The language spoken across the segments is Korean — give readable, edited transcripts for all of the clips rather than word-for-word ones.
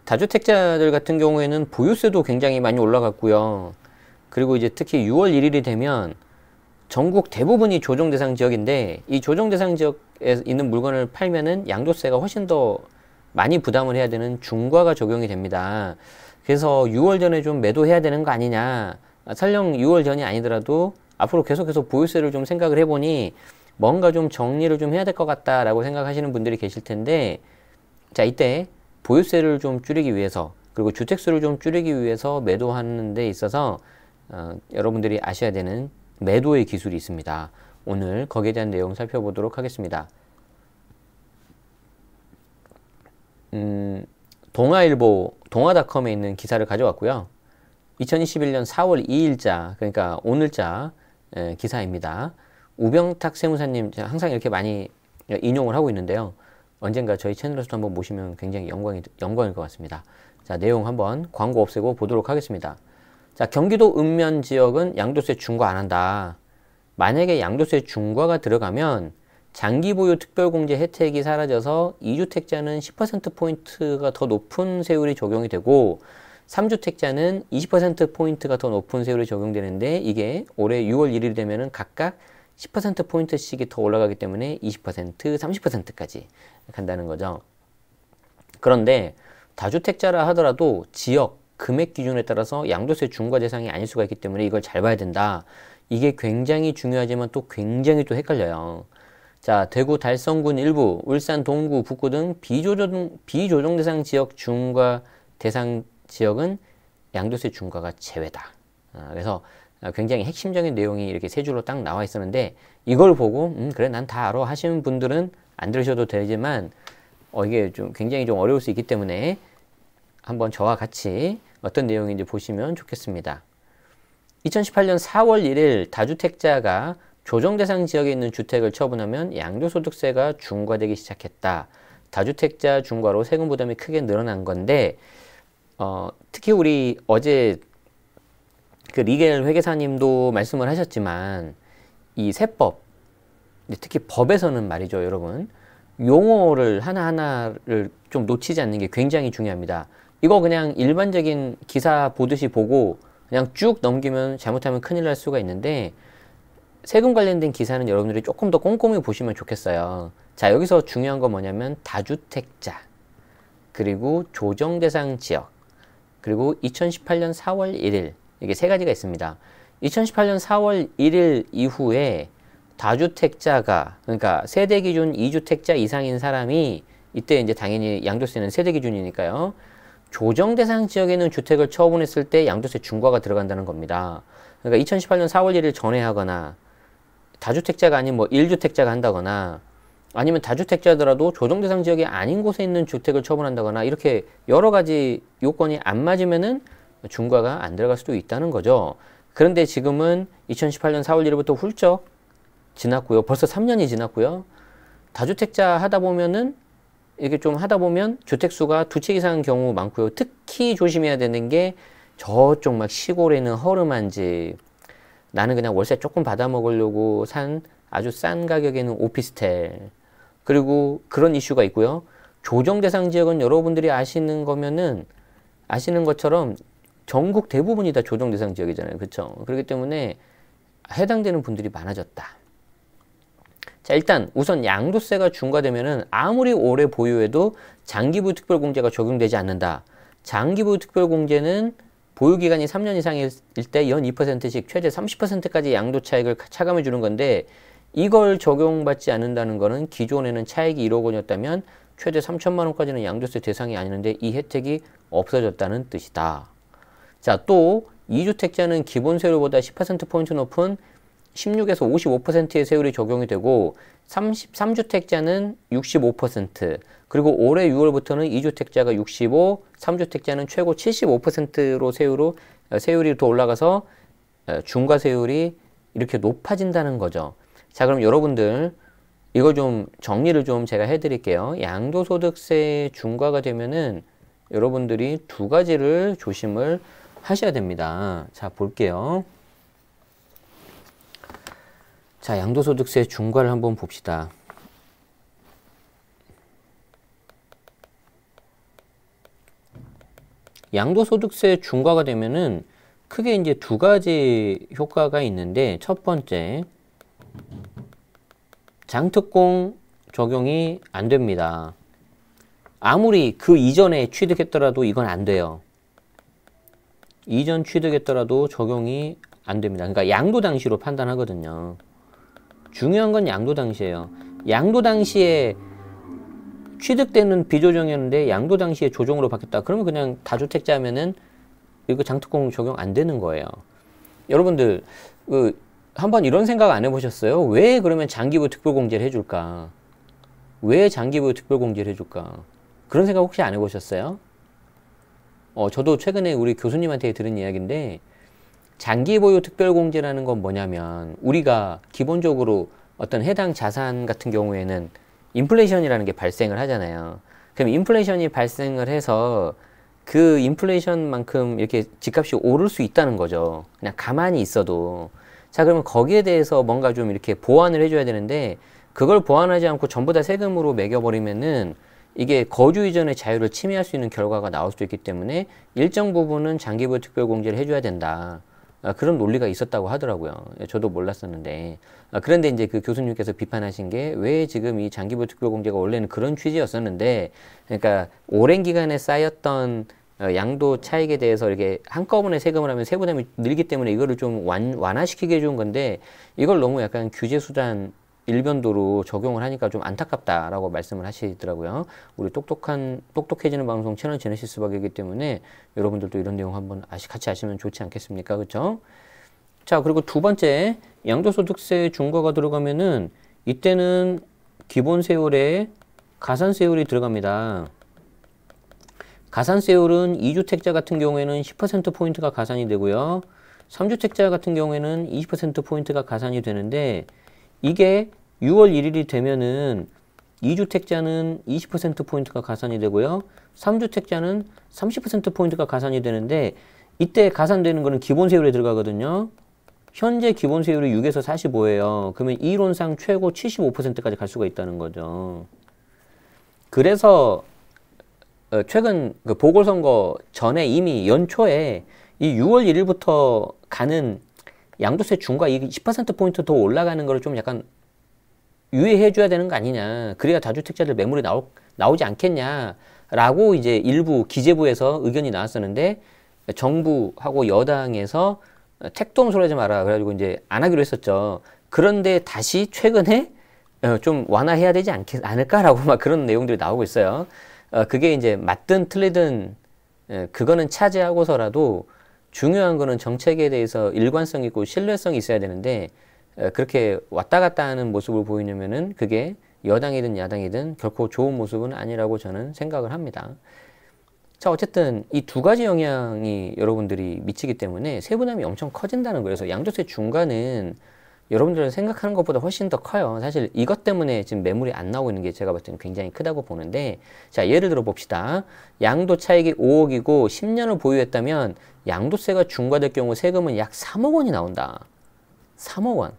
다주택자들 같은 경우에는 보유세도 굉장히 많이 올라갔고요. 그리고 이제 특히 6월 1일이 되면 전국 대부분이 조정 대상 지역인데, 이 조정 대상 지역에 있는 물건을 팔면은 양도세가 훨씬 더 많이 부담을 해야 되는 중과가 적용이 됩니다. 그래서 6월 전에 좀 매도해야 되는 거 아니냐, 설령 6월 전이 아니더라도 앞으로 계속해서 보유세를 좀 생각을 해보니 뭔가 좀 정리를 좀 해야 될 것 같다라고 생각하시는 분들이 계실 텐데, 자, 이때 보유세를 좀 줄이기 위해서, 그리고 주택수를 좀 줄이기 위해서 매도하는 데 있어서 여러분들이 아셔야 되는 매도의 기술이 있습니다. 오늘 거기에 대한 내용 살펴보도록 하겠습니다. 동아일보, 동아닷컴에 있는 기사를 가져왔고요. 2021년 4월 2일자, 그러니까 오늘자 기사입니다. 우병탁 세무사님, 제가 항상 이렇게 많이 인용을 하고 있는데요. 언젠가 저희 채널에서도 한번 모시면 굉장히 영광일 것 같습니다. 자, 내용 한번 광고 없애고 보도록 하겠습니다. 자, 경기도 읍면 지역은 양도세 중과 안 한다. 만약에 양도세 중과가 들어가면 장기보유 특별공제 혜택이 사라져서 2주택자는 10%포인트가 더 높은 세율이 적용이 되고 3주택자는 20%포인트가 더 높은 세율이 적용되는데, 이게 올해 6월 1일이 되면은 각각 10%포인트씩이 더 올라가기 때문에 20%, 30%까지 간다는 거죠. 그런데 다주택자라 하더라도 지역, 금액 기준에 따라서 양도세 중과 대상이 아닐 수가 있기 때문에 이걸 잘 봐야 된다. 이게 굉장히 중요하지만 또 굉장히 또 헷갈려요. 자, 대구 달성군 일부, 울산 동구, 북구 등 비조정 대상 지역 중과 대상 지역은 양도세 중과가 제외다. 그래서 굉장히 핵심적인 내용이 이렇게 세 줄로 딱 나와 있었는데, 이걸 보고 그래 난 다 알아 하시는 분들은 안 들으셔도 되지만 이게 좀 굉장히 좀 어려울 수 있기 때문에 한번 저와 같이 어떤 내용인지 보시면 좋겠습니다. 2018년 4월 1일 다주택자가 조정 대상 지역에 있는 주택을 처분하면 양도소득세가 중과되기 시작했다. 다주택자 중과로 세금 부담이 크게 늘어난 건데, 특히 우리 어제 그 리겔 회계사님도 말씀을 하셨지만, 이 세법, 특히 법에서는 말이죠, 여러분, 용어를 하나하나를 좀 놓치지 않는 게 굉장히 중요합니다. 이거 그냥 일반적인 기사 보듯이 보고 그냥 쭉 넘기면 잘못하면 큰일 날 수가 있는데, 세금 관련된 기사는 여러분들이 조금 더 꼼꼼히 보시면 좋겠어요. 자, 여기서 중요한 건 뭐냐면 다주택자, 그리고 조정 대상 지역, 그리고 2018년 4월 1일, 이게 세 가지가 있습니다. 2018년 4월 1일 이후에 다주택자가, 그러니까 세대 기준 2주택자 이상인 사람이, 이때 이제 당연히 양도세는 세대 기준이니까요. 조정 대상 지역에 있는 주택을 처분했을 때 양도세 중과가 들어간다는 겁니다. 그러니까 2018년 4월 1일 전에 하거나, 다주택자가 아닌 뭐 1주택자가 한다거나, 아니면 다주택자더라도 조정 대상 지역이 아닌 곳에 있는 주택을 처분한다거나, 이렇게 여러 가지 요건이 안 맞으면은 중과가 안 들어갈 수도 있다는 거죠. 그런데 지금은 2018년 4월 1일부터 훌쩍 지났고요. 벌써 3년이 지났고요. 다주택자 하다 보면은, 이렇게 좀 하다 보면 주택수가 두 채 이상인 경우 많고요. 특히 조심해야 되는 게 저쪽 막 시골에 있는 허름한 집, 나는 그냥 월세 조금 받아 먹으려고 산 아주 싼 가격에 있는 오피스텔, 그리고 그런 이슈가 있고요. 조정 대상 지역은 여러분들이 아시는 거면은, 아시는 것처럼 전국 대부분이 다 조정 대상 지역이잖아요. 그렇죠? 그렇기 때문에 해당되는 분들이 많아졌다. 자, 일단 우선 양도세가 중과되면은 아무리 오래 보유해도 장기보유 특별공제가 적용되지 않는다. 장기보유 특별공제는 보유기간이 3년 이상일 때 연 2%씩 최대 30%까지 양도 차익을 차감해 주는 건데, 이걸 적용받지 않는다는 거는 기존에는 차익이 1억 원이었다면 최대 3천만 원까지는 양도세 대상이 아니는데 이 혜택이 없어졌다는 뜻이다. 자, 또 2주택자는 기본 세율보다 10%포인트 높은 16에서 55%의 세율이 적용이 되고, 3주택자는 65%, 그리고 올해 6월부터는 2주택자가 65, 3주택자는 최고 75%로 세율이 더 올라가서 중과 세율이 이렇게 높아진다는 거죠. 자, 그럼 여러분들 이거 좀 정리를 좀 제가 해드릴게요. 양도소득세 중과가 되면은 여러분들이 두 가지를 조심을 하셔야 됩니다. 자, 볼게요. 자, 양도소득세 중과를 한번 봅시다. 양도소득세 중과가 되면은 크게 이제 두 가지 효과가 있는데, 첫 번째, 장특공 적용이 안 됩니다. 아무리 그 이전에 취득했더라도 이건 안 돼요. 이전 취득했더라도 적용이 안 됩니다. 그러니까 양도 당시로 판단하거든요. 중요한 건 양도 당시예요. 양도 당시에 취득되는 비조정이었는데 양도 당시에 조정으로 바뀌었다. 그러면 그냥 다주택자면은 이거 장특공 적용 안 되는 거예요. 여러분들 한번 이런 생각 안 해보셨어요? 왜 그러면 장기부 특별공제를 해줄까? 왜 장기부 특별공제를 해줄까? 그런 생각 혹시 안 해보셨어요? 저도 최근에 우리 교수님한테 들은 이야기인데, 장기보유 특별공제라는 건 뭐냐면, 우리가 기본적으로 어떤 해당 자산 같은 경우에는 인플레이션이라는 게 발생을 하잖아요. 그럼 인플레이션이 발생을 해서 그 인플레이션만큼 이렇게 집값이 오를 수 있다는 거죠. 그냥 가만히 있어도. 자, 그러면 거기에 대해서 뭔가 좀 이렇게 보완을 해줘야 되는데, 그걸 보완하지 않고 전부 다 세금으로 매겨버리면은 이게 거주 이전의 자유를 침해할 수 있는 결과가 나올 수도 있기 때문에 일정 부분은 장기보유 특별공제를 해줘야 된다. 그런 논리가 있었다고 하더라고요. 저도 몰랐었는데. 그런데 이제 그 교수님께서 비판하신 게, 왜 지금 이 장기보유 특별공제가 원래는 그런 취지였었는데, 그러니까 오랜 기간에 쌓였던 양도 차익에 대해서 이렇게 한꺼번에 세금을 하면 세부담이 늘기 때문에 이거를 좀 완화시키게 해준 건데, 이걸 너무 약간 규제수단 일변도로 적용을 하니까 좀 안타깝다라고 말씀을 하시더라고요. 우리 똑똑해지는 방송 채널 제네시스 박이기 때문에 여러분들도 이런 내용 한번 같이 아시면 좋지 않겠습니까? 그렇죠? 자, 그리고 두 번째, 양도소득세 중과가 들어가면은 이때는 기본세율에 가산세율이 들어갑니다. 가산세율은 2주택자 같은 경우에는 10%포인트가 가산이 되고요. 3주택자 같은 경우에는 20%포인트가 가산이 되는데, 이게 6월 1일이 되면은 2주택자는 20%포인트가 가산이 되고요. 3주택자는 30%포인트가 가산이 되는데, 이때 가산되는 거는 기본세율에 들어가거든요. 현재 기본세율이 6에서 45예요. 그러면 이론상 최고 75%까지 갈 수가 있다는 거죠. 그래서 최근 그 보궐선거 전에 이미 연초에 이 6월 1일부터 가는 양도세 중과 이 10%포인트 더 올라가는 거를 좀 약간 유예해 줘야 되는 거 아니냐. 그래야 다주택자들 매물이 나오지 않겠냐라고 이제 일부 기재부에서 의견이 나왔었는데, 정부하고 여당에서 택도 소리 하지 마라. 그래가지고 이제 안 하기로 했었죠. 그런데 다시 최근에 좀 완화해야 되지 않을까라고 막 그런 내용들이 나오고 있어요. 그게 이제 맞든 틀리든 그거는 차지하고서라도 중요한 거는 정책에 대해서 일관성 있고 신뢰성이 있어야 되는데, 그렇게 왔다 갔다 하는 모습을 보이려면은 그게 여당이든 야당이든 결코 좋은 모습은 아니라고 저는 생각을 합니다. 자, 어쨌든 이 두 가지 영향이 여러분들이 미치기 때문에 세부담이 엄청 커진다는 거예요. 그래서 양도세 중과는 여러분들은 생각하는 것보다 훨씬 더 커요. 사실 이것 때문에 지금 매물이 안 나오고 있는 게 제가 봤을 때는 굉장히 크다고 보는데, 자, 예를 들어 봅시다. 양도 차익이 5억이고 10년을 보유했다면 양도세가 중과될 경우 세금은 약 3억 원이 나온다. 3억 원.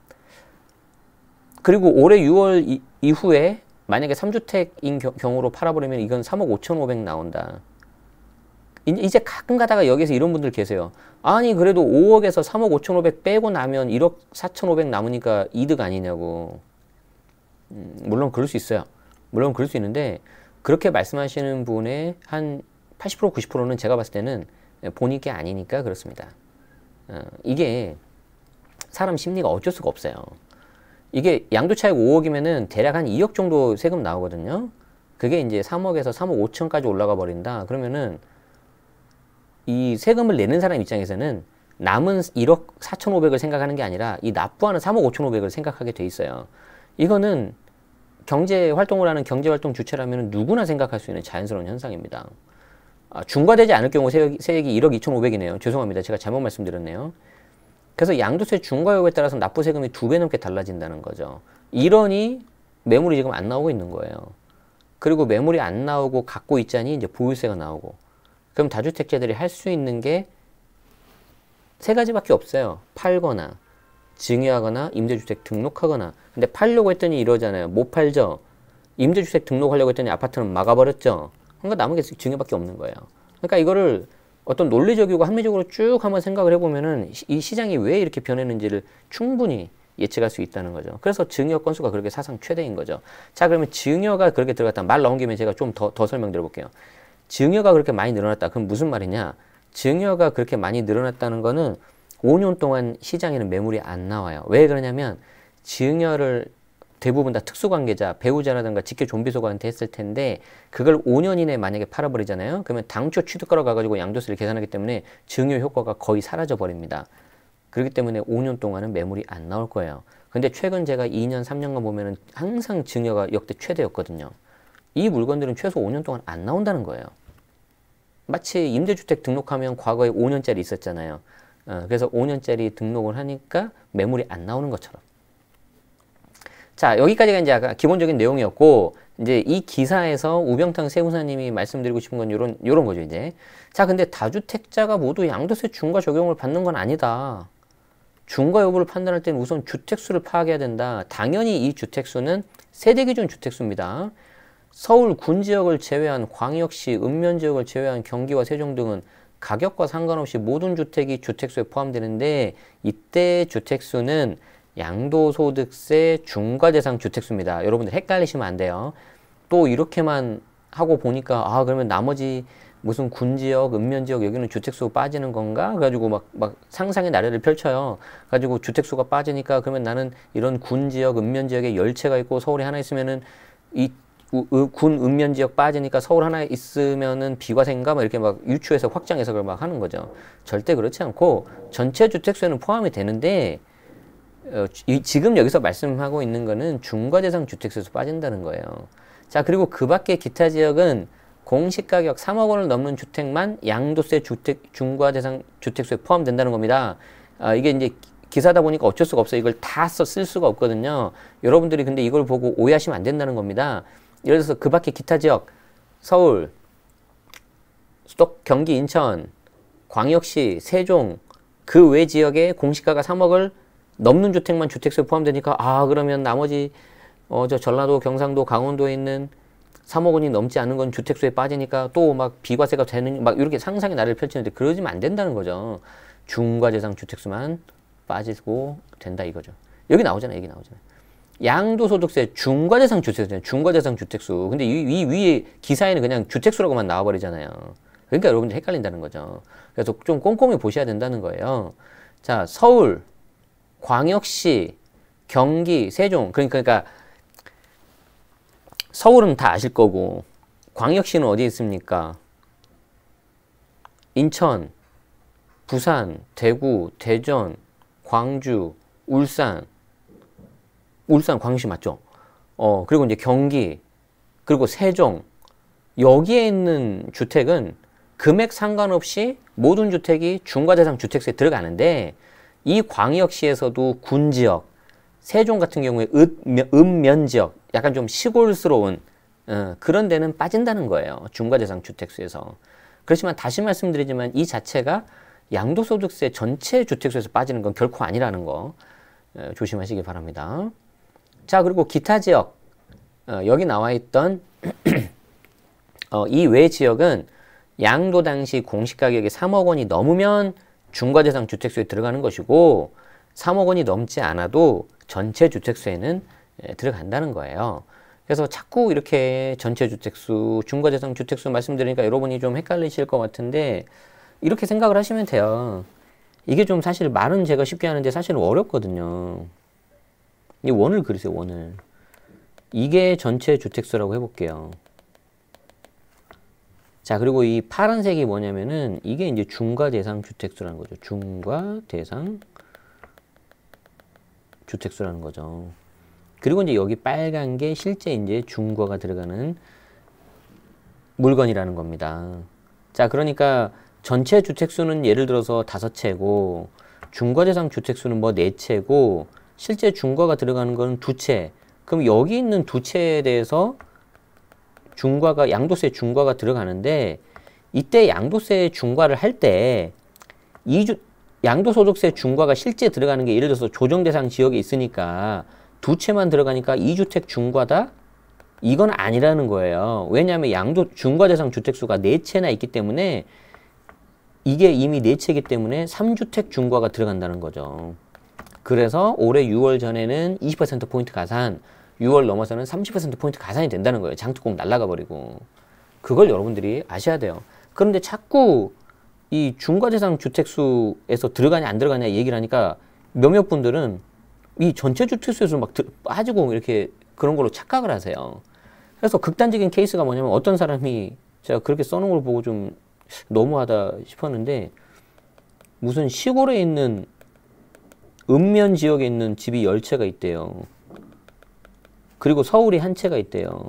그리고 올해 6월 이후에 만약에 3주택인 경우로 팔아버리면 이건 3억 5,500 나온다. 이제 가끔 가다가 여기서 이런 분들 계세요. 아니 그래도 5억에서 3억 5,500 빼고 나면 1억 4,500 남으니까 이득 아니냐고. 물론 그럴 수 있어요. 물론 그럴 수 있는데, 그렇게 말씀하시는 분의 한 80% 90%는 제가 봤을 때는 본인 게 아니니까 그렇습니다. 이게 사람 심리가 어쩔 수가 없어요. 이게 양도차익 5억이면은 대략 한 2억 정도 세금 나오거든요. 그게 이제 3억에서 3억 5천까지 올라가 버린다. 그러면은 이 세금을 내는 사람 입장에서는 남은 1억 4,500을 생각하는 게 아니라 이 납부하는 3억 5,500을 생각하게 돼 있어요. 이거는 경제 활동을 하는 경제활동 주체라면 누구나 생각할 수 있는 자연스러운 현상입니다. 중과되지 않을 경우 세액이 1억 2,500이네요. 죄송합니다. 제가 잘못 말씀드렸네요. 그래서 양도세 중과여부에 따라서 납부 세금이 2배 넘게 달라진다는 거죠. 이러니 매물이 지금 안 나오고 있는 거예요. 그리고 매물이 안 나오고 갖고 있자니 이제 보유세가 나오고. 그럼 다주택자들이 할 수 있는 게 세 가지밖에 없어요. 팔거나, 증여하거나, 임대주택 등록하거나. 근데 팔려고 했더니 이러잖아요. 못 팔죠. 임대주택 등록하려고 했더니 아파트는 막아버렸죠. 그러니까 남은 게 증여밖에 없는 거예요. 그러니까 이거를 어떤 논리적이고 합리적으로 쭉 한번 생각을 해보면은 이 시장이 왜 이렇게 변했는지를 충분히 예측할 수 있다는 거죠. 그래서 증여 건수가 그렇게 사상 최대인 거죠. 자, 그러면 증여가 그렇게 들어갔다. 말 나온 김에 제가 좀 더 설명드려 볼게요. 증여가 그렇게 많이 늘어났다. 그럼 무슨 말이냐? 증여가 그렇게 많이 늘어났다는 거는 5년 동안 시장에는 매물이 안 나와요. 왜 그러냐면 증여를 대부분 다 특수관계자, 배우자라든가 직계 좀비소가한테 했을 텐데 그걸 5년 이내에 만약에 팔아버리잖아요. 그러면 당초 취득가로 가가지고 양도세를 계산하기 때문에 증여 효과가 거의 사라져 버립니다. 그렇기 때문에 5년 동안은 매물이 안 나올 거예요. 근데 최근 제가 2년, 3년간 보면은 항상 증여가 역대 최대였거든요. 이 물건들은 최소 5년 동안 안 나온다는 거예요. 마치 임대주택 등록하면 과거에 5년짜리 있었잖아요. 그래서 5년짜리 등록을 하니까 매물이 안 나오는 것처럼. 자, 여기까지가 이제 아까 기본적인 내용이었고, 이제 이 기사에서 우병탕 세무사님이 말씀드리고 싶은 건 요런 거죠, 이제. 자, 근데 다주택자가 모두 양도세 중과 적용을 받는 건 아니다. 중과 여부를 판단할 때는 우선 주택수를 파악해야 된다. 당연히 이 주택수는 세대기준 주택수입니다. 서울 군지역을 제외한 광역시, 읍면지역을 제외한 경기와 세종 등은 가격과 상관없이 모든 주택이 주택수에 포함되는데 이때 주택수는 양도소득세 중과대상 주택수입니다. 여러분들 헷갈리시면 안 돼요. 또 이렇게만 하고 보니까 그러면 나머지 무슨 군지역, 읍면지역 여기는 주택수 빠지는 건가? 그래가지고 막 상상의 나래를 펼쳐요. 가지고 주택수가 빠지니까 그러면 나는 이런 군지역, 읍면지역에 10채가 있고 서울에 하나 있으면은 이 군 읍면지역 빠지니까 서울 하나 있으면은 비과세인가? 막 이렇게 막 유추해서 확장 해석을 막 하는 거죠. 절대 그렇지 않고 전체 주택수에는 포함이 되는데 지금 여기서 말씀하고 있는 거는 중과대상 주택수에서 빠진다는 거예요. 자, 그리고 그 밖에 기타 지역은 공시가격 3억 원을 넘는 주택만 양도세 중과대상 주택수에 포함된다는 겁니다. 이게 이제 기사다 보니까 어쩔 수가 없어요. 이걸 다 쓸 수가 없거든요. 여러분들이 근데 이걸 보고 오해하시면 안 된다는 겁니다. 예를 들어서 그 밖에 기타 지역, 서울, 수도, 경기, 인천, 광역시, 세종, 그 외 지역에 공시가가 3억을 넘는 주택만 주택수에 포함되니까 그러면 나머지 저 전라도, 경상도, 강원도에 있는 3억 원이 넘지 않은 건 주택수에 빠지니까 또 막 비과세가 되는 막 이렇게 상상의 나래를 펼치는데 그러지면 안 된다는 거죠. 중과대상 주택수만 빠지고 된다 이거죠. 여기 나오잖아요. 여기 나오잖아요. 양도소득세 중과대상 주택수잖아요. 중과대상 주택수. 근데 이 위에 기사에는 그냥 주택수라고만 나와버리잖아요. 그러니까 여러분들 헷갈린다는 거죠. 그래서 좀 꼼꼼히 보셔야 된다는 거예요. 자, 서울, 광역시, 경기, 세종. 그러니까 서울은 다 아실 거고 광역시는 어디 있습니까? 인천, 부산, 대구, 대전, 광주, 울산, 광주시 맞죠? 그리고 이제 경기, 그리고 세종. 여기에 있는 주택은 금액 상관없이 모든 주택이 중과대상 주택수에 들어가는데 이 광역시에서도 군지역, 세종 같은 경우에 읍면지역, 약간 좀 시골스러운 그런 데는 빠진다는 거예요. 중과대상 주택수에서. 그렇지만 다시 말씀드리지만 이 자체가 양도소득세 전체 주택수에서 빠지는 건 결코 아니라는 거 조심하시기 바랍니다. 자, 그리고 기타 지역, 여기 나와 있던 이 외 지역은 양도 당시 공시가격이 3억 원이 넘으면 중과대상 주택수에 들어가는 것이고 3억 원이 넘지 않아도 전체 주택수에는 들어간다는 거예요. 그래서 자꾸 이렇게 전체 주택수, 중과대상 주택수 말씀드리니까 여러분이 좀 헷갈리실 것 같은데 이렇게 생각을 하시면 돼요. 이게 좀 사실 말은 제가 쉽게 하는데 사실은 어렵거든요. 이 원을 그리세요, 원을. 이게 전체 주택수라고 해볼게요. 자, 그리고 이 파란색이 뭐냐면은 이게 이제 중과대상 주택수라는 거죠. 중과대상 주택수라는 거죠. 그리고 이제 여기 빨간 게 실제 이제 중과가 들어가는 물건이라는 겁니다. 자, 그러니까 전체 주택수는 예를 들어서 5채고 중과대상 주택수는 뭐 4채고 실제 중과가 들어가는 건 2채. 그럼 여기 있는 2채에 대해서 중과가 양도세 중과가 들어가는데 이때 양도세 중과를 할 때 양도소득세 중과가 실제 들어가는 게 예를 들어서 조정대상 지역에 있으니까 2채만 들어가니까 2주택 중과다? 이건 아니라는 거예요. 왜냐하면 중과대상 주택수가 4채나 있기 때문에 이게 이미 내채이기 때문에 3주택 중과가 들어간다는 거죠. 그래서 올해 6월 전에는 20%포인트 가산, 6월 넘어서는 30%포인트 가산이 된다는 거예요. 장특공 날아가 버리고. 그걸 여러분들이 아셔야 돼요. 그런데 자꾸 이 중과대상 주택수에서 들어가냐 안 들어가냐 얘기를 하니까 몇몇 분들은 이 전체 주택수에서 막 빠지고 이렇게 그런 걸로 착각을 하세요. 그래서 극단적인 케이스가 뭐냐면 어떤 사람이 제가 그렇게 써놓은 걸 보고 좀 너무하다 싶었는데 무슨 시골에 있는 읍면 지역에 있는 집이 10채가 있대요. 그리고 서울이 한 채가 있대요.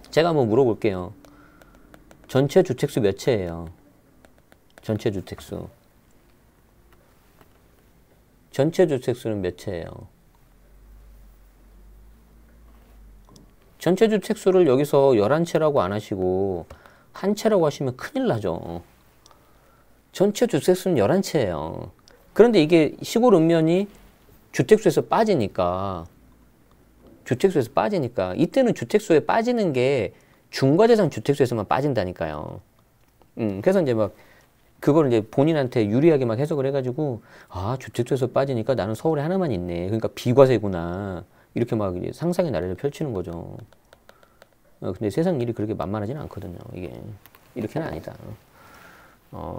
제가 한번 물어볼게요. 전체 주택수 몇 채예요? 전체 주택수. 전체 주택수는 몇 채예요? 전체 주택수를 여기서 11채라고 안 하시고 한 채라고 하시면 큰일 나죠. 전체 주택수는 11채예요. 그런데 이게 시골 읍면이 주택수에서 빠지니까 이때는 주택수에 빠지는 게 중과대상 주택수에서만 빠진다니까요. 그래서 이제 막 그걸 이제 본인한테 유리하게 막 해석을 해가지고 아 주택수에서 빠지니까 나는 서울에 하나만 있네. 그러니까 비과세구나. 이렇게 막 이제 상상의 나래를 펼치는 거죠. 근데 세상 일이 그렇게 만만하지는 않거든요. 이게 이렇게는 아니다.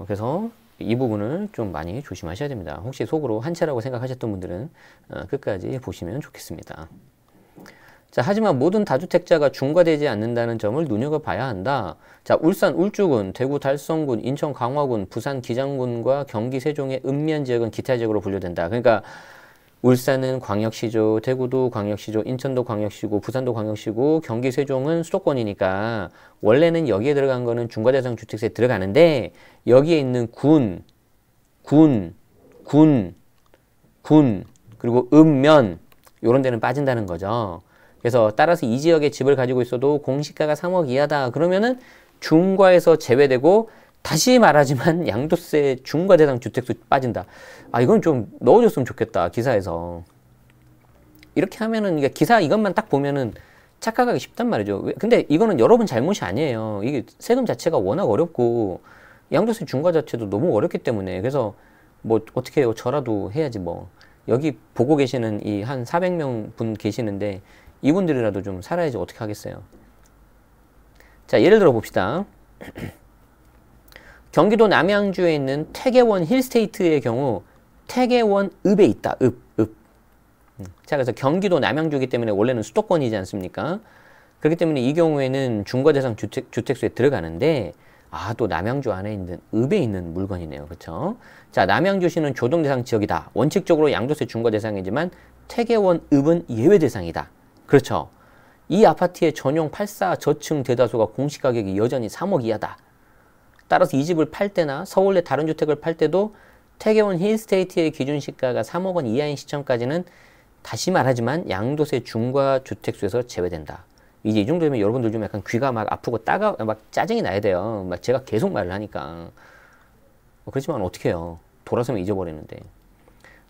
그래서 이 부분을 좀 많이 조심하셔야 됩니다. 혹시 속으로 한 채라고 생각하셨던 분들은 끝까지 보시면 좋겠습니다. 자, 하지만 모든 다주택자가 중과되지 않는다는 점을 눈여겨봐야 한다. 자, 울산 울주군, 대구 달성군, 인천 강화군, 부산 기장군과 경기 세종의 읍면 지역은 기타 지역으로 분류된다. 그러니까 울산은 광역시죠. 대구도 광역시죠. 인천도 광역시고 부산도 광역시고 경기 세종은 수도권이니까 원래는 여기에 들어간 거는 중과대상 주택세에 들어가는데 여기에 있는 군 그리고 읍면 요런 데는 빠진다는 거죠. 그래서 따라서 이 지역에 집을 가지고 있어도 공시가가 3억 이하다. 그러면은 중과에서 제외되고 다시 말하지만 양도세 중과대상 주택수 빠진다. 아 이건 좀 넣어줬으면 좋겠다. 기사에서. 이렇게 하면은 이게 기사 이것만 딱 보면은 착각하기 쉽단 말이죠. 근데 이거는 여러분 잘못이 아니에요. 이게 세금 자체가 워낙 어렵고 양도세 중과 자체도 너무 어렵기 때문에 그래서 뭐 어떻게 해요. 저라도 해야지 뭐. 여기 보고 계시는 이 한 400명 분 계시는데 이분들이라도 좀 살아야지 어떻게 하겠어요. 자 예를 들어 봅시다. 경기도 남양주에 있는 태계원 힐스테이트의 경우 태계원 읍에 있다. 읍. 자 그래서 경기도 남양주이기 때문에 원래는 수도권이지 않습니까? 그렇기 때문에 이 경우에는 중과대상 주택수에 들어가는데 또 남양주 안에 있는 읍에 있는 물건이네요. 그렇죠? 자 남양주시는 조정대상 지역이다. 원칙적으로 양도세 중과대상이지만 태계원 읍은 예외대상이다. 그렇죠? 이 아파트의 전용 84 저층 대다수가 공시가격이 여전히 3억 이하다. 따라서 이 집을 팔 때나 서울 내 다른 주택을 팔 때도 태계원 힐스테이트의 기준 시가가 3억 원 이하인 시점까지는 다시 말하지만 양도세 중과 주택수에서 제외된다. 이제 이 정도 되면 여러분들 좀 약간 귀가 막 아프고 막 짜증이 나야 돼요. 막 제가 계속 말을 하니까. 그렇지만 어떻게 해요. 돌아서면 잊어버리는데.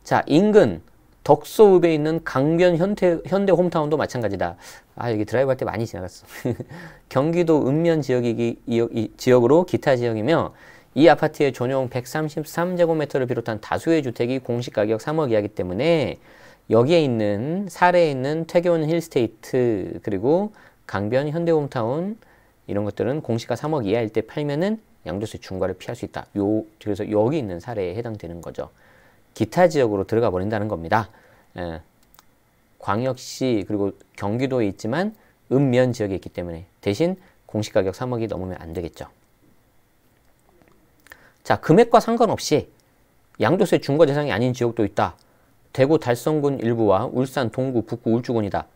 자, 인근 덕소읍에 있는 강변 현대 홈타운도 마찬가지다. 여기 드라이브 할 때 많이 지나갔어. 경기도 읍면 지역으로 기타 지역이며 이 아파트의 전용 133제곱미터를 비롯한 다수의 주택이 공시가격 3억 이하이기 때문에 여기에 있는 사례에 있는 태계원 힐스테이트 그리고 강변 현대홈타운 이런 것들은 공시가 3억 이하일 때 팔면은 양도세 중과를 피할 수 있다. 그래서 여기 있는 사례에 해당되는 거죠. 기타 지역으로 들어가 버린다는 겁니다. 광역시 그리고 경기도에 있지만 읍면 지역에 있기 때문에 대신 공시가격 3억이 넘으면 안 되겠죠. 자, 금액과 상관없이 양도세 중과 대상이 아닌 지역도 있다. 대구 달성군 일부와 울산 동구 북구 울주군이다.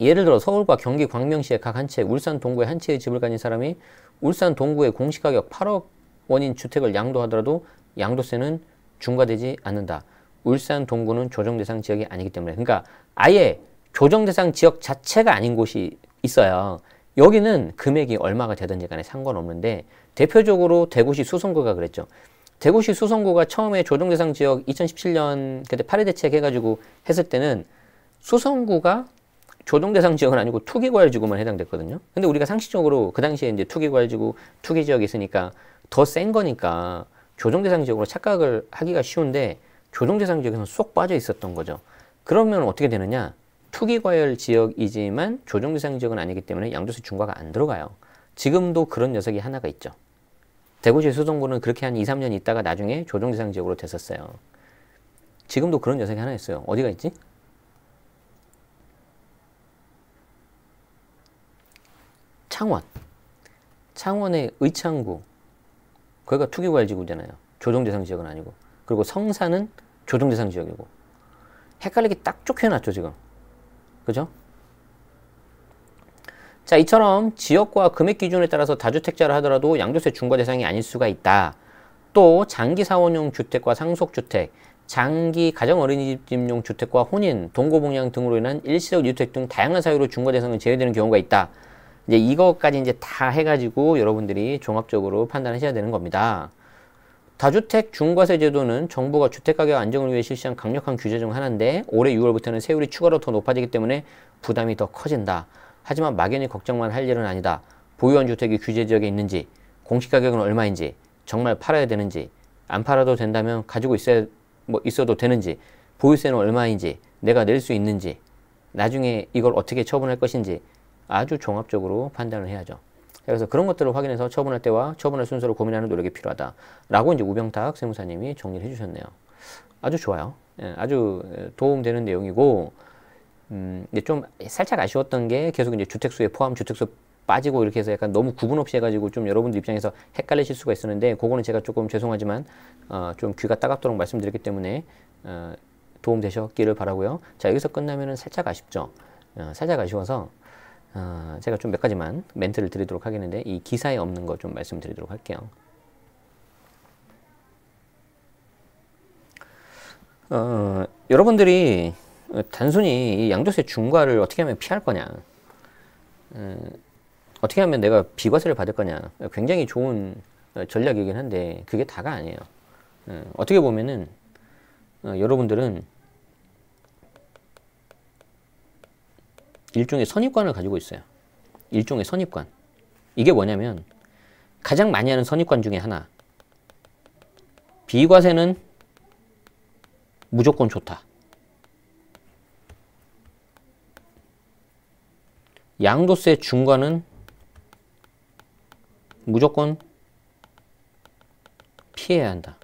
예를 들어 서울과 경기 광명시에 각 한 채, 울산 동구에 한 채의 집을 가진 사람이 울산 동구의 공시가격 8억 원인 주택을 양도하더라도 양도세는 중과되지 않는다. 울산 동구는 조정대상 지역이 아니기 때문에. 그러니까 아예 조정대상 지역 자체가 아닌 곳이 있어요. 여기는 금액이 얼마가 되든지 간에 상관없는데 대표적으로 대구시 수성구가 그랬죠. 대구시 수성구가 처음에 조정대상 지역 2017년 그때 8회 대책 해가지고 했을 때는 수성구가 조정대상 지역은 아니고 투기과열지구만 해당됐거든요. 근데 우리가 상식적으로 그 당시에 이제 투기과열지구, 투기지역이 있으니까 더 센 거니까 조정대상 지역으로 착각을 하기가 쉬운데 조정대상 지역에서는 쏙 빠져 있었던 거죠. 그러면 어떻게 되느냐? 투기과열 지역이지만 조정대상 지역은 아니기 때문에 양도세 중과가 안 들어가요. 지금도 그런 녀석이 하나가 있죠. 대구시 수성구는 그렇게 한 2, 3년 있다가 나중에 조정대상 지역으로 됐었어요. 지금도 그런 녀석이 하나 있어요. 어디가 있지? 창원. 창원의 의창구. 거기가 투기과열지구잖아요. 조정대상 지역은 아니고. 그리고 성산은 조정대상 지역이고. 헷갈리게 딱 좁혀놨죠, 지금. 그죠? 자, 이처럼 지역과 금액 기준에 따라서 다주택자를 하더라도 양도세 중과 대상이 아닐 수가 있다. 또 장기 사원용 주택과 상속주택, 장기 가정 어린이집용 주택과 혼인, 동거봉양 등으로 인한 일시적 유주택 등 다양한 사유로 중과 대상은 제외되는 경우가 있다. 이제 이것까지 이제 다 해가지고 여러분들이 종합적으로 판단하셔야 되는 겁니다. 다주택 중과세 제도는 정부가 주택가격 안정을 위해 실시한 강력한 규제 중 하나인데 올해 6월부터는 세율이 추가로 더 높아지기 때문에 부담이 더 커진다. 하지만 막연히 걱정만 할 일은 아니다. 보유한 주택이 규제 지역에 있는지, 공시가격은 얼마인지, 정말 팔아야 되는지, 안 팔아도 된다면 가지고 있어도 되는지, 보유세는 얼마인지, 내가 낼 수 있는지, 나중에 이걸 어떻게 처분할 것인지 아주 종합적으로 판단을 해야죠. 그래서 그런 것들을 확인해서 처분할 때와 처분할 순서를 고민하는 노력이 필요하다. 라고 이제 우병탁 세무사님이 정리를 해주셨네요. 아주 좋아요. 예, 아주 도움되는 내용이고, 좀 살짝 아쉬웠던 게 계속 이제 주택수에 포함, 주택수 빠지고 이렇게 해서 약간 너무 구분 없이 해가지고 좀 여러분들 입장에서 헷갈리실 수가 있었는데, 그거는 제가 조금 죄송하지만, 좀 귀가 따갑도록 말씀드렸기 때문에, 도움되셨기를 바라고요. 자, 여기서 끝나면은 살짝 아쉽죠. 살짝 아쉬워서, 제가 좀 몇 가지만 멘트를 드리도록 하겠는데 이 기사에 없는 거 좀 말씀드리도록 할게요. 여러분들이 단순히 이 양도세 중과를 어떻게 하면 피할 거냐, 어떻게 하면 내가 비과세를 받을 거냐, 굉장히 좋은 전략이긴 한데 그게 다가 아니에요. 어떻게 보면은 여러분들은 일종의 선입관을 가지고 있어요. 일종의 선입관. 이게 뭐냐면 가장 많이 하는 선입관 중에 하나. 비과세는 무조건 좋다. 양도세 중과는 무조건 피해야 한다.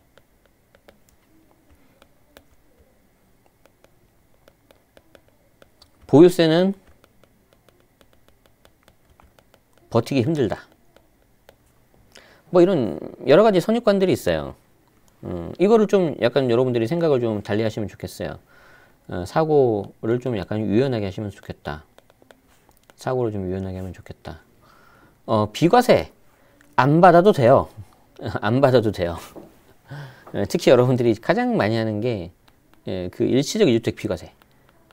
보유세는 버티기 힘들다. 뭐 이런 여러 가지 선입관들이 있어요. 이거를 좀 약간 여러분들이 생각을 좀 달리 하시면 좋겠어요. 사고를 좀 약간 유연하게 하시면 좋겠다. 사고를 좀 유연하게 하면 좋겠다. 비과세 안 받아도 돼요. 안 받아도 돼요. 특히 여러분들이 가장 많이 하는 게 그 일시적 2주택 비과세.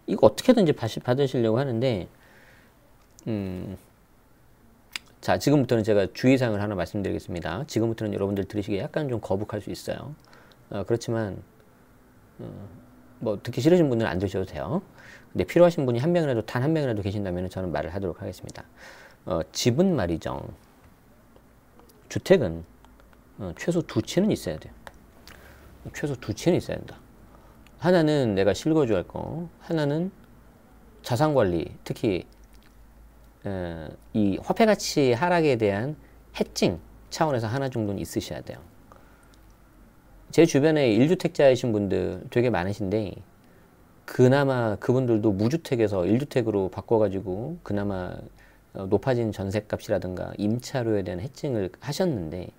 이거 어떻게든지 받으시려고 하는데, 자, 지금부터는 제가 주의사항을 하나 말씀드리겠습니다. 지금부터는 여러분들 들으시기에 약간 좀 거북할 수 있어요. 그렇지만, 뭐, 듣기 싫으신 분들은 안 들으셔도 돼요. 근데 필요하신 분이 한 명이라도, 단 한 명이라도 계신다면 저는 말을 하도록 하겠습니다. 집은 말이죠. 주택은 최소 두 채는 있어야 돼요. 최소 두 채는 있어야 된다. 하나는 내가 실거주할 거, 하나는 자산관리, 특히 이 화폐가치 하락에 대한 해칭 차원에서 하나 정도는 있으셔야 돼요. 제 주변에 1주택자이신 분들 되게 많으신데 그나마 그분들도 무주택에서 1주택으로 바꿔가지고 그나마 높아진 전셋값이라든가 임차료에 대한 해칭을 하셨는데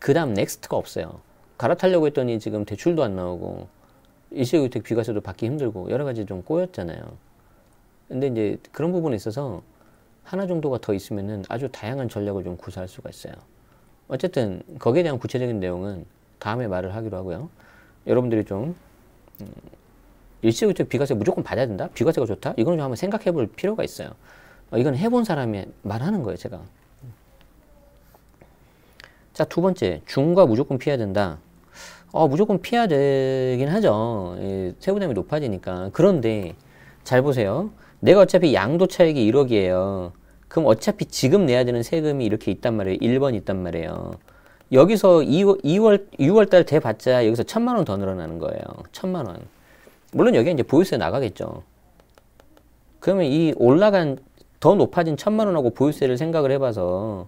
그 다음 넥스트가 없어요. 갈아타려고 했더니 지금 대출도 안 나오고 일시주택 비과세도 받기 힘들고 여러 가지 좀 꼬였잖아요. 근데 이제 그런 부분에 있어서 하나 정도가 더 있으면은 아주 다양한 전략을 좀 구사할 수가 있어요. 어쨌든 거기에 대한 구체적인 내용은 다음에 말을 하기로 하고요. 여러분들이 좀 일시주택 비과세 무조건 받아야 된다? 비과세가 좋다? 이건 좀 한번 생각해 볼 필요가 있어요. 이건 해본 사람이 말하는 거예요, 제가. 자, 두 번째, 중과 무조건 피해야 된다. 무조건 피해야 되긴 하죠. 세부담이 높아지니까. 그런데 잘 보세요. 내가 어차피 양도 차익이 1억이에요. 그럼 어차피 지금 내야 되는 세금이 이렇게 있단 말이에요. 1번 있단 말이에요. 여기서 6월 달 돼봤자 여기서 1,000만 원 더 늘어나는 거예요. 1,000만 원. 물론 여기 이제 보유세 나가겠죠. 그러면 이 올라간 더 높아진 1,000만 원하고 보유세를 생각을 해봐서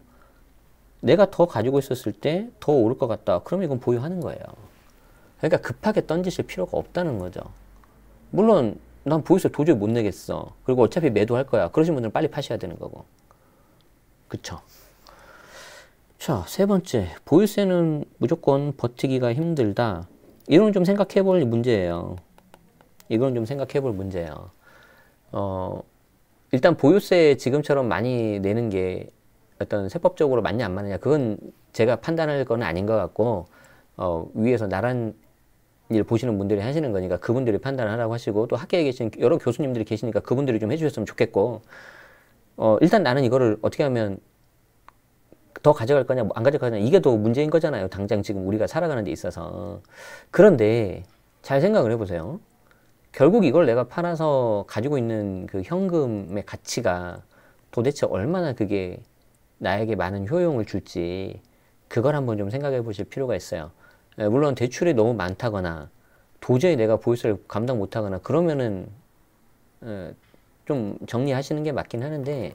내가 더 가지고 있었을 때 더 오를 것 같다. 그러면 이건 보유하는 거예요. 그러니까 급하게 던지실 필요가 없다는 거죠. 물론 난 보유세 도저히 못 내겠어. 그리고 어차피 매도할 거야. 그러신 분들은 빨리 파셔야 되는 거고. 그쵸? 자, 세 번째. 보유세는 무조건 버티기가 힘들다. 이건 좀 생각해 볼 문제예요. 이건 좀 생각해 볼 문제예요. 일단 보유세 지금처럼 많이 내는 게 어떤 세법적으로 맞냐 안 맞느냐 그건 제가 판단할 건 아닌 것 같고 위에서 나란 일 보시는 분들이 하시는 거니까 그분들이 판단을 하라고 하시고 또 학교에 계신 여러 교수님들이 계시니까 그분들이 좀 해주셨으면 좋겠고 일단 나는 이거를 어떻게 하면 더 가져갈 거냐 안 가져갈 거냐 이게 더 문제인 거잖아요. 당장 지금 우리가 살아가는 데 있어서. 그런데 잘 생각을 해보세요. 결국 이걸 내가 팔아서 가지고 있는 그 현금의 가치가 도대체 얼마나 그게 나에게 많은 효용을 줄지 그걸 한번 좀 생각해 보실 필요가 있어요. 물론 대출이 너무 많다거나 도저히 내가 보유세를 감당 못하거나 그러면은 좀 정리하시는 게 맞긴 하는데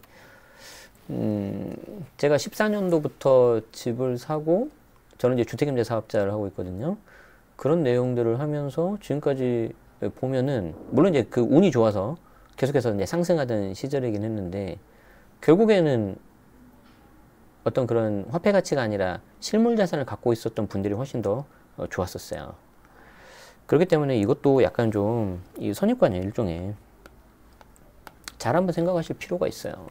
제가 14년도부터 집을 사고 저는 이제 주택임대 사업자를 하고 있거든요. 그런 내용들을 하면서 지금까지 보면은 물론 이제 그 운이 좋아서 계속해서 이제 상승하던 시절이긴 했는데 결국에는 어떤 그런 화폐 가치가 아니라 실물 자산을 갖고 있었던 분들이 훨씬 더 좋았었어요. 그렇기 때문에 이것도 약간 좀 이 선입관이에요. 일종의 잘 한번 생각하실 필요가 있어요.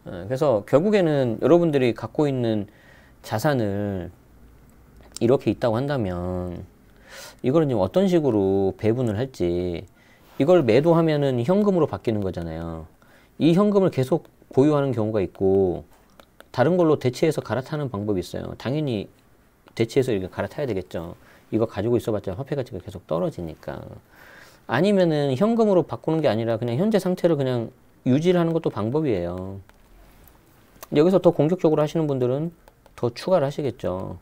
그래서 결국에는 여러분들이 갖고 있는 자산을 이렇게 있다고 한다면 이걸 이제 어떤 식으로 배분을 할지 이걸 매도하면은 현금으로 바뀌는 거잖아요. 이 현금을 계속 보유하는 경우가 있고 다른 걸로 대체해서 갈아타는 방법이 있어요. 당연히 대체해서 이렇게 갈아타야 되겠죠. 이거 가지고 있어봤자 화폐 가치가 계속 떨어지니까. 아니면은 현금으로 바꾸는 게 아니라 그냥 현재 상태를 그냥 유지를 하는 것도 방법이에요. 여기서 더 공격적으로 하시는 분들은 더 추가를 하시겠죠.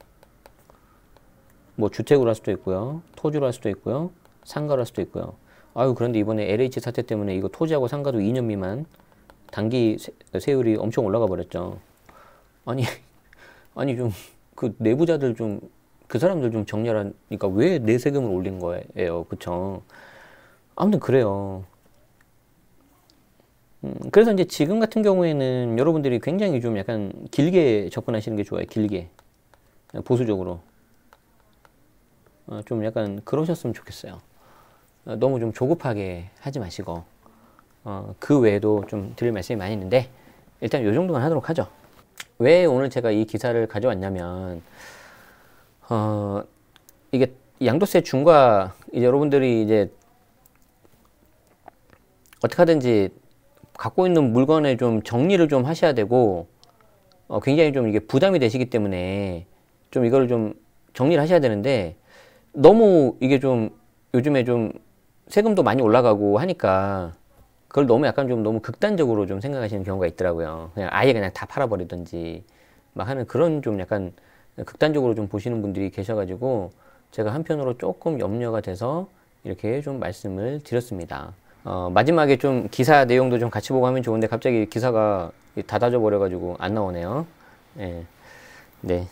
뭐 주택으로 할 수도 있고요. 토지로 할 수도 있고요. 상가로 할 수도 있고요. 아유 그런데 이번에 LH 사태 때문에 이거 토지하고 상가도 2년 미만 단기 세율이 엄청 올라가 버렸죠. 아니 좀 그 내부자들 좀 그 사람들 좀 정렬하니까 왜 내 세금을 올린 거예요. 그쵸? 아무튼 그래요. 그래서 이제 지금 같은 경우에는 여러분들이 굉장히 좀 약간 길게 접근하시는 게 좋아요. 길게. 보수적으로. 좀 약간 그러셨으면 좋겠어요. 너무 좀 조급하게 하지 마시고 그 외에도 좀 드릴 말씀이 많이 있는데 일단 요 정도만 하도록 하죠. 왜 오늘 제가 이 기사를 가져왔냐면 이게 양도세 중과 이제 여러분들이 이제 어떻게 하든지 갖고 있는 물건에 좀 정리를 좀 하셔야 되고 굉장히 좀 이게 부담이 되시기 때문에 좀 이거를 좀 정리를 하셔야 되는데 너무 이게 좀 요즘에 좀 세금도 많이 올라가고 하니까 그걸 너무 약간 좀 너무 극단적으로 좀 생각하시는 경우가 있더라고요. 그냥 아예 그냥 다 팔아버리든지 막 하는 그런 좀 약간 극단적으로 좀 보시는 분들이 계셔가지고 제가 한편으로 조금 염려가 돼서 이렇게 좀 말씀을 드렸습니다. 마지막에 좀 기사 내용도 좀 같이 보고 하면 좋은데 갑자기 기사가 닫아져 버려가지고 안 나오네요. 예. 네.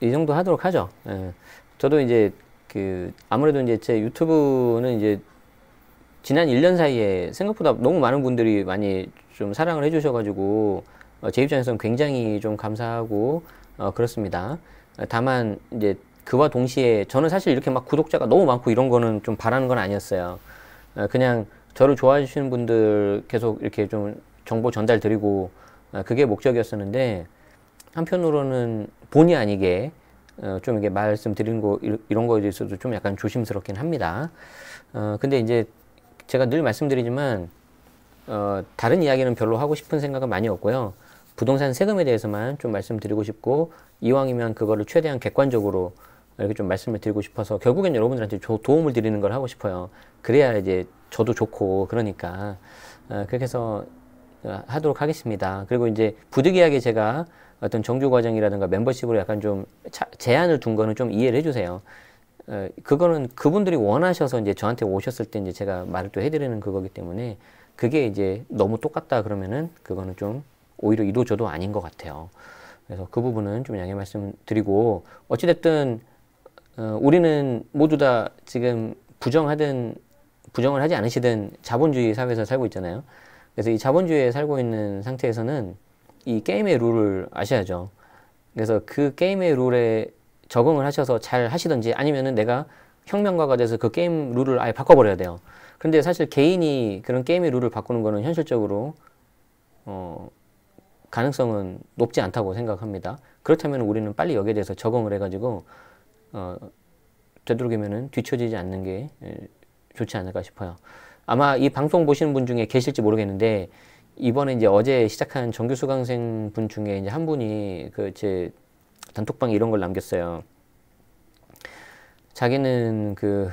이 정도 하도록 하죠. 예. 저도 이제 아무래도 이제 제 유튜브는 이제 지난 1년 사이에 생각보다 너무 많은 분들이 많이 좀 사랑을 해주셔가지고 제 입장에서는 굉장히 좀 감사하고 그렇습니다. 다만 이제 그와 동시에 저는 사실 이렇게 막 구독자가 너무 많고 이런 거는 좀 바라는 건 아니었어요. 그냥 저를 좋아해 주시는 분들 계속 이렇게 좀 정보 전달 드리고 그게 목적이었었는데 한편으로는 본의 아니게 좀 이게 말씀드리는 거 이런 거에 대해서도 좀 약간 조심스럽긴 합니다. 근데 이제 제가 늘 말씀드리지만 다른 이야기는 별로 하고 싶은 생각은 많이 없고요. 부동산 세금에 대해서만 좀 말씀드리고 싶고 이왕이면 그거를 최대한 객관적으로 이렇게 좀 말씀을 드리고 싶어서 결국엔 여러분들한테 도움을 드리는 걸 하고 싶어요. 그래야 이제 저도 좋고 그러니까 그렇게 해서 하도록 하겠습니다. 그리고 이제 부득이하게 제가 어떤 정규 과정이라든가 멤버십으로 약간 좀 제한을 둔 거는 좀 이해를 해주세요. 그거는 그분들이 원하셔서 이제 저한테 오셨을 때 이제 제가 말을 또 해드리는 그거기 때문에 그게 이제 너무 똑같다 그러면은 그거는 좀 오히려 이도저도 아닌 것 같아요. 그래서 그 부분은 좀 양해 말씀드리고 어찌됐든 우리는 모두 다 지금 부정을 하지 않으시든 자본주의 사회에서 살고 있잖아요. 그래서 이 자본주의에 살고 있는 상태에서는 이 게임의 룰을 아셔야죠. 그래서 그 게임의 룰에 적응을 하셔서 잘 하시든지 아니면은 내가 혁명가가 돼서 그 게임 룰을 아예 바꿔버려야 돼요. 그런데 사실 개인이 그런 게임의 룰을 바꾸는 거는 현실적으로 가능성은 높지 않다고 생각합니다. 그렇다면 우리는 빨리 여기에 대해서 적응을 해가지고 되도록이면은 뒤처지지 않는 게 좋지 않을까 싶어요. 아마 이 방송 보시는 분 중에 계실지 모르겠는데 이번에 이제 어제 시작한 정규 수강생 분 중에 이제 한 분이 그 제 단톡방에 이런 걸 남겼어요. 자기는 그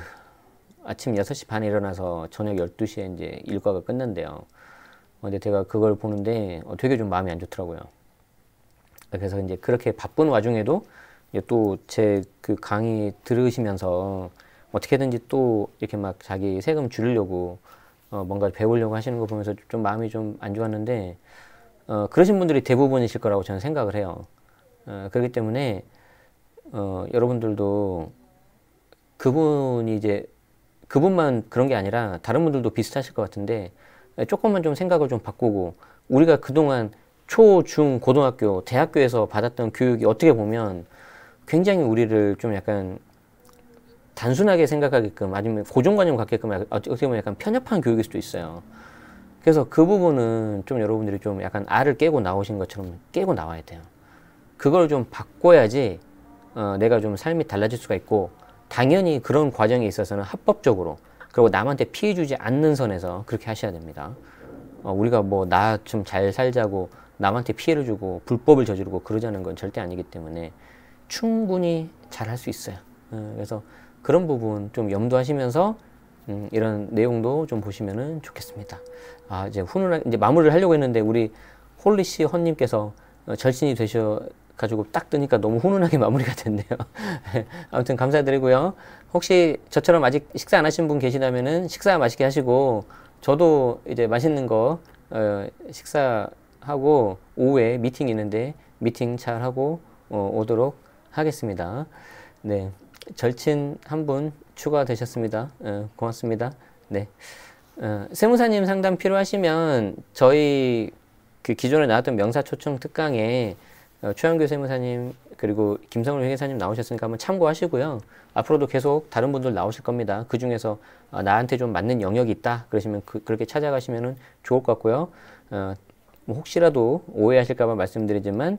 아침 6시 반에 일어나서 저녁 12시에 이제 일과가 끝난대요. 근데 제가 그걸 보는데 되게 좀 마음이 안 좋더라고요. 그래서 이제 그렇게 바쁜 와중에도 또 제 그 강의 들으시면서 어떻게든지 또 이렇게 막 자기 세금 줄이려고 뭔가 배우려고 하시는 거 보면서 좀 마음이 좀 안 좋았는데 그러신 분들이 대부분이실 거라고 저는 생각을 해요. 그렇기 때문에 여러분들도 그분만 그런 게 아니라 다른 분들도 비슷하실 것 같은데 조금만 좀 생각을 좀 바꾸고 우리가 그동안 초, 중, 고등학교, 대학교에서 받았던 교육이 어떻게 보면 굉장히 우리를 좀 약간 단순하게 생각하게끔 아니면 고정관념 갖게끔 어떻게 보면 약간 편협한 교육일 수도 있어요. 그래서 그 부분은 좀 여러분들이 좀 약간 알을 깨고 나오신 것처럼 깨고 나와야 돼요. 그걸 좀 바꿔야지 내가 좀 삶이 달라질 수가 있고 당연히 그런 과정에 있어서는 합법적으로 그리고 남한테 피해 주지 않는 선에서 그렇게 하셔야 됩니다. 우리가 뭐 나 좀 잘 살자고 남한테 피해를 주고 불법을 저지르고 그러자는 건 절대 아니기 때문에 충분히 잘 할 수 있어요. 그래서 그런 부분 좀 염두하시면서 이런 내용도 좀 보시면은 좋겠습니다. 이제 훈훈하게 이제 마무리를 하려고 했는데 우리 홀리씨 헌님께서 절친이 되셔가지고 딱 뜨니까 너무 훈훈하게 마무리가 됐네요. 아무튼 감사드리고요. 혹시 저처럼 아직 식사 안 하신 분 계시다면은 식사 맛있게 하시고 저도 이제 맛있는 거 식사하고 오후에 미팅 있는데 미팅 잘 하고 오도록 하겠습니다. 네, 절친 한 분 추가되셨습니다. 고맙습니다. 네, 세무사님 상담 필요하시면 저희 그 기존에 나왔던 명사초청 특강에 최영규 세무사님 그리고 김성울 회계사님 나오셨으니까 한번 참고하시고요. 앞으로도 계속 다른 분들 나오실 겁니다. 그 중에서 나한테 좀 맞는 영역이 있다 그러시면 그렇게 찾아가시면 좋을 것 같고요. 뭐 혹시라도 오해하실까 봐 말씀드리지만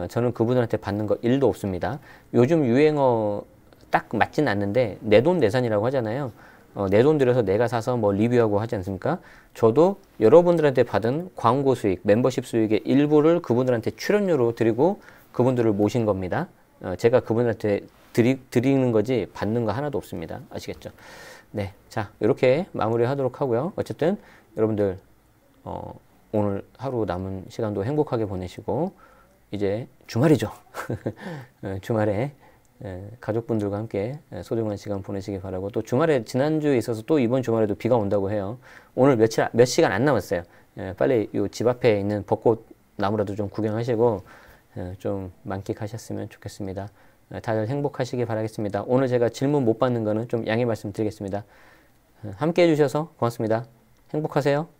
저는 그분들한테 받는 거 1도 없습니다. 요즘 유행어 딱 맞진 않는데 내돈내산이라고 하잖아요. 내 돈 들여서 내가 사서 뭐 리뷰하고 하지 않습니까? 저도 여러분들한테 받은 광고 수익, 멤버십 수익의 일부를 그분들한테 출연료로 드리고 그분들을 모신 겁니다. 제가 그분들한테 드리는 거지 받는 거 하나도 없습니다. 아시겠죠? 네, 자 이렇게 마무리하도록 하고요. 어쨌든 여러분들 오늘 하루 남은 시간도 행복하게 보내시고 이제 주말이죠. 주말에 가족분들과 함께 소중한 시간 보내시기 바라고 또 주말에 지난주에 있어서 또 이번 주말에도 비가 온다고 해요. 오늘 몇 시간 안 남았어요. 빨리 요 집 앞에 있는 벚꽃 나무라도 좀 구경하시고 좀 만끽하셨으면 좋겠습니다. 다들 행복하시기 바라겠습니다. 오늘 제가 질문 못 받는 거는 좀 양해 말씀드리겠습니다. 함께 해주셔서 고맙습니다. 행복하세요.